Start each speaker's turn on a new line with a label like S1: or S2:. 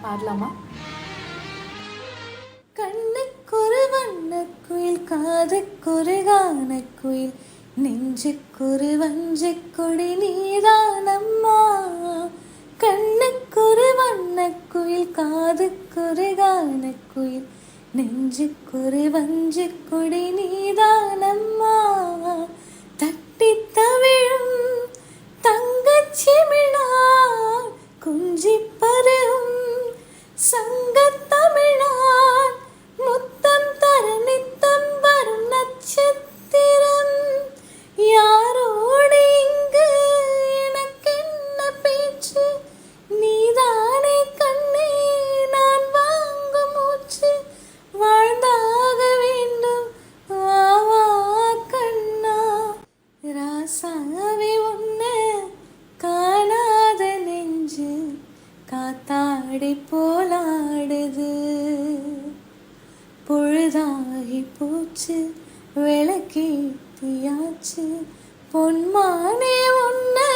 S1: பாடலாமா? கண்ணுக்கொரு வண்ணக்குயில், காதுக்கொரு கானக்குயில், நெஞ்சுக்கொரு வஞ்சிக்கொடி நீதானம்மா. கண்ணுக்கொரு வண்ணக்குயில், காதுக்கொரு கானக்குயில், நெஞ்சுக்கொரு வஞ்சிக்கொடி நீதானம்மா. தட்டித் தவிழும் தங்கச்சிமிழான், குஞ்சிப் பருகும் சங்கத்தமிழான், முத்தம் தர நித்தம் வரும் நட்சத்திரம். யாரோடு இங்கு எனக்கென்ன பேச்சு, நீதானே கண்ணே நான் வாங்கும் மூச்சு. வாழ்ந்தாக வேண்டும் வா வா கண்ணா. ராசாவே உன்னை காணாத நெஞ்சு காத்தாடி போலாடுது. பொழுதாகி போச்சு விளக்கேத்தியாச்சு, பொன்மானே உன்னை